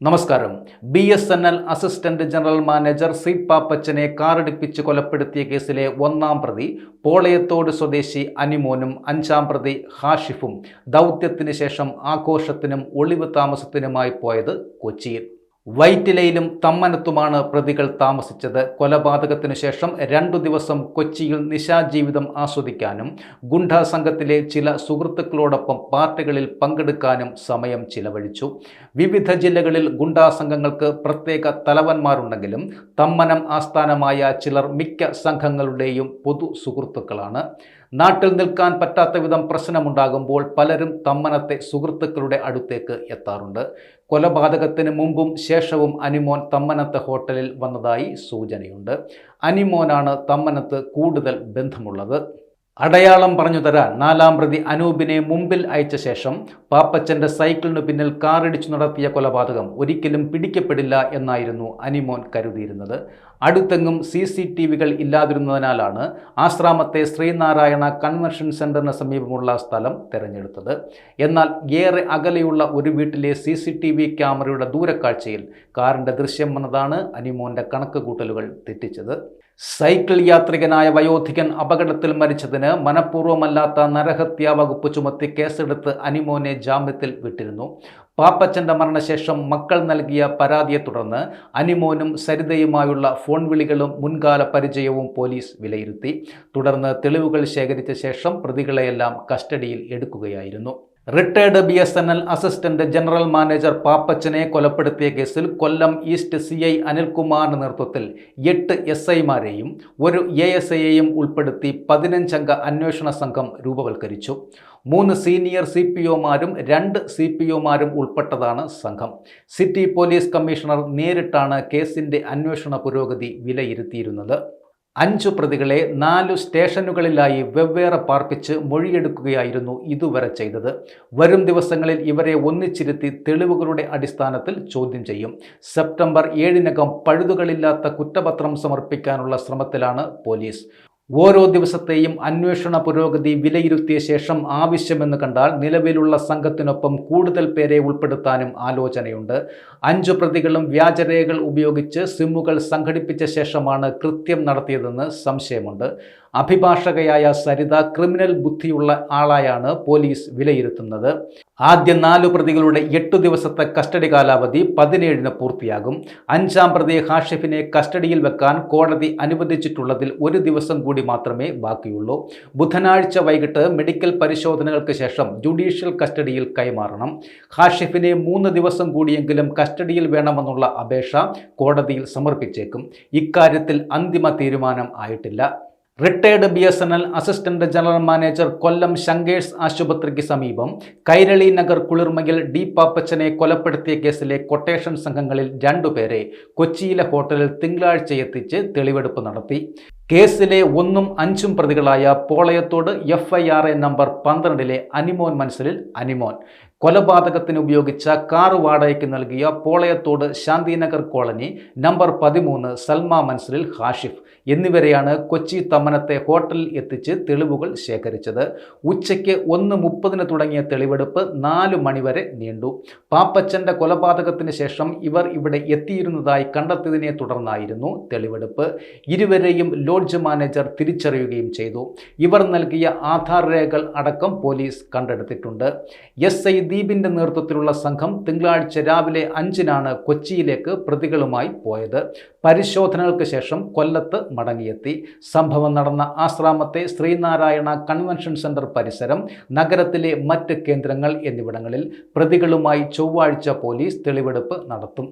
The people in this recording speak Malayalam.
നമസ്കാരം. BSNL assistant general manager C പാപ്പച്ചനെ കാറിടിപ്പിച്ച് കൊലപ്പെടുത്തിയ കേസിലെ ഒന്നാം പ്രതി പോളയത്തോട് സ്വദേശി അനിമോനും അഞ്ചാം പ്രതി ഹാഷിഫും ദൗത്യത്തിന് ശേഷം ആഘോഷത്തിനും ഒളിവ് താമസത്തിനുമായി പോയത് കൊച്ചിയിൽ. വൈറ്റിലയിലും തമ്മനത്തുമാണ് പ്രതികൾ താമസിച്ചത്. കൊലപാതകത്തിനു ശേഷം 2 ദിവസം കൊച്ചിയിൽ നിശാജീവിതം ആസ്വദിക്കാനും ഗുണ്ടാ സംഘത്തിലെ ചില സുഹൃത്തുക്കളോടൊപ്പം പാർട്ടികളിൽ പങ്കെടുക്കാനും സമയം ചിലവഴിച്ചു. വിവിധ ജില്ലകളിൽ ഗുണ്ടാ സംഘങ്ങൾക്ക് പ്രത്യേക തലവന്മാരുണ്ടെങ്കിലും തമ്മനം ആസ്ഥാനമായ ചിലർ മിക്ക സംഘങ്ങളുടെയും പൊതു സുഹൃത്തുക്കളാണ്. നാട്ടിൽ നിൽക്കാൻ പറ്റാത്ത വിധം പ്രശ്നമുണ്ടാകുമ്പോൾ പലരും തമ്മനത്തെ സുഹൃത്തുക്കളുടെ അടുത്തേക്ക് എത്താറുണ്ട്. കൊലപാതകത്തിന് മുമ്പും ശേഷവും അനിമോൻ തമ്മനത്തെ ഹോട്ടലിൽ വന്നതായി സൂചനയുണ്ട്. അനിമോനാണ് തമ്മനത്ത് കൂടുതൽ ബന്ധമുള്ളത്. അടയാളം പറഞ്ഞു തരാൻ 4-ാം പ്രതി അനൂപിനെ മുമ്പിൽ അയച്ച ശേഷം പാപ്പച്ചൻ്റെ സൈക്കിളിനു പിന്നിൽ കാറിടിച്ചു നടത്തിയ കൊലപാതകം ഒരിക്കലും പിടിക്കപ്പെടില്ല എന്നായിരുന്നു അനിമോൻ കരുതിയിരുന്നത്. അടുത്തെങ്ങും CCTVകൾ ഇല്ലാതിരുന്നതിനാലാണ് ആശ്രാമത്തെ ശ്രീനാരായണ കൺവെൻഷൻ സെന്ററിന് സമീപമുള്ള സ്ഥലം തിരഞ്ഞെടുത്തത്. എന്നാൽ ഏറെ അകലെയുള്ള ഒരു വീട്ടിലെ CCTV ക്യാമറയുടെ ദൂരക്കാഴ്ചയിൽ കാറിൻ്റെ ദൃശ്യം വന്നതാണ് അനിമോൻ്റെ കണക്കുകൂട്ടലുകൾ തെറ്റിച്ചത്. സൈക്കിൾ യാത്രികനായ വയോധികൻ അപകടത്തിൽ മരിച്ചതിന് മനഃപൂർവ്വമല്ലാത്ത നരഹത്യാ വകുപ്പ് ചുമത്തി കേസെടുത്ത് അനിമോനെ ജാമ്യത്തിൽ വിട്ടിരുന്നു. പാപ്പച്ചൻ്റെ മരണശേഷം മക്കൾ നൽകിയ പരാതിയെ തുടർന്ന് അനിമോനും സരിതയുമായുള്ള ഫോൺ വിളികളും മുൻകാല പരിചയവും പോലീസ് വിലയിരുത്തി. തുടർന്ന് തെളിവുകൾ ശേഖരിച്ച ശേഷം പ്രതികളെയെല്ലാം കസ്റ്റഡിയിൽ എടുക്കുകയായിരുന്നു. Retired BSNL assistant general manager പാപ്പച്ചനെ കൊലപ്പെടുത്തിയ കേസിൽ കൊല്ലം ഈസ്റ്റ് CI അനിൽകുമാറിന്റെ നേതൃത്വത്തിൽ 8 SIമാരെയും 1 ASIയെയും ഉൾപ്പെടുത്തി 15 അംഗ അന്വേഷണ സംഘം രൂപവൽക്കരിച്ചു. 3 സീനിയർ CPOമാരും 2 CPOമാരും ഉൾപ്പെട്ടതാണ് സംഘം. സിറ്റി പോലീസ് കമ്മീഷണർ നേരിട്ടാണ് കേസിന്റെ അന്വേഷണ പുരോഗതി വിലയിരുത്തിയിരുന്നത്. 5 പ്രതികളെ 4 സ്റ്റേഷനുകളിലായി വെവ്വേറെ പാർപ്പിച്ച് മൊഴിയെടുക്കുകയായിരുന്നു ഇതുവരെ ചെയ്തത്. വരും ദിവസങ്ങളിൽ ഇവരെ ഒന്നിച്ചിരുത്തി തെളിവുകളുടെ അടിസ്ഥാനത്തിൽ ചോദ്യം ചെയ്യും. സെപ്റ്റംബർ 7-നകം പഴുതുകളില്ലാത്ത കുറ്റപത്രം സമർപ്പിക്കാനുള്ള ശ്രമത്തിലാണ് പോലീസ്. ഓരോ ദിവസത്തെയും അന്വേഷണ പുരോഗതി വിലയിരുത്തിയ ശേഷം ആവശ്യമെന്ന് കണ്ടാൽ നിലവിലുള്ള സംഘത്തിനൊപ്പം കൂടുതൽ പേരെ ഉൾപ്പെടുത്താനും ആലോചനയുണ്ട്. 5 പ്രതികളും വ്യാജരേഖകൾ ഉപയോഗിച്ച് സിമ്മുകൾ സംഘടിപ്പിച്ച ശേഷമാണ് കൃത്യം നടത്തിയതെന്ന് സംശയമുണ്ട്. അഭിഭാഷകയായ സരിത ക്രിമിനൽ ബുദ്ധിയുള്ള ആളായാണ് പോലീസ് വിലയിരുത്തുന്നത്. ആദ്യ 4 പ്രതികളുടെ 8 ദിവസത്തെ കസ്റ്റഡി കാലാവധി 17-ന് പൂർത്തിയാകും. 5-ാം പ്രതി ഹാഷിഫിനെ കസ്റ്റഡിയിൽ വെക്കാൻ കോടതി അനുവദിച്ചിട്ടുള്ളതിൽ 1 ദിവസം കൂടി മാത്രമേ ബാക്കിയുള്ളൂ. ബുധനാഴ്ച വൈകിട്ട് മെഡിക്കൽ പരിശോധനകൾക്ക് ശേഷം ജുഡീഷ്യൽ കസ്റ്റഡിയിൽ കൈമാറണം. ഹാഷിഫിനെ 3 ദിവസം കൂടിയെങ്കിലും കസ്റ്റഡിയിൽ വേണമെന്നുള്ള അപേക്ഷ കോടതിയിൽ സമർപ്പിച്ചേക്കും. ഇക്കാര്യത്തിൽ അന്തിമ തീരുമാനം ആയിട്ടില്ല. Retired BSNL assistant general manager Kollam Shankers ആശുപത്രിക്ക് സമീപം കൈരളി നഗർ കുളിർമയിൽ D പാപ്പച്ചനെ കൊലപ്പെടുത്തിയ കേസിലെ കൊട്ടേഷൻ സംഘങ്ങളിൽ 2 പേരെ കൊച്ചിയിലെ ഹോട്ടലിൽ തിങ്കളാഴ്ച എത്തിച്ച് തെളിവെടുപ്പ് നടത്തി. കേസിലെ 1ഉം 5ഉം പ്രതികളായ പോളയത്തോട് FIRA നമ്പർ 12-ലെ അനിമോൻ മൻസലിൽ അനിമോൻ, കൊലപാതകത്തിന് ഉപയോഗിച്ച കാർ വാടകയ്ക്ക് നൽകിയ പോളയത്തോട് ശാന്തിനഗർ കോളനി നമ്പർ 13 സൽമ മൻസലിൽ ഹാഷിഫ് എന്നിവരെയാണ് കൊച്ചി തമ്മനത്തെ ഹോട്ടലിൽ എത്തിച്ച് തെളിവുകൾ ശേഖരിച്ചത്. ഉച്ചയ്ക്ക് 1:30-ന് തുടങ്ങിയ തെളിവെടുപ്പ് 4 മണിവരെ നീണ്ടു. പാപ്പച്ചൻ്റെ കൊലപാതകത്തിന് ശേഷം ഇവർ ഇവിടെ എത്തിയിരുന്നതായി കണ്ടെത്തിയതിനെ തുടർന്നായിരുന്നു തെളിവെടുപ്പ്. ഇരുവരെയും ലോഡ്ജ് മാനേജർ തിരിച്ചറിയുകയും ചെയ്തു. ഇവർ നൽകിയ ആധാർ രേഖകൾ അടക്കം പോലീസ് കണ്ടെടുത്തിട്ടുണ്ട്. SI ദീപിന്റെ നേതൃത്വത്തിലുള്ള സംഘം തിങ്കളാഴ്ച രാവിലെ 5-നാണ് കൊച്ചിയിലേക്ക് പ്രതികളുമായി പോയത്. പരിശോധനകൾക്ക് ശേഷം കൊല്ലത്ത് മടങ്ങിയെത്തി. സംഭവം നടന്ന ആശ്രാമത്തെ ശ്രീനാരായണ കൺവെൻഷൻ സെന്റർ പരിസരം, നഗരത്തിലെ മറ്റ് കേന്ദ്രങ്ങൾ എന്നിവിടങ്ങളിൽ പ്രതികളുമായി ചൊവ്വാഴ്ച പോലീസ് തെളിവെടുപ്പ് നടത്തും.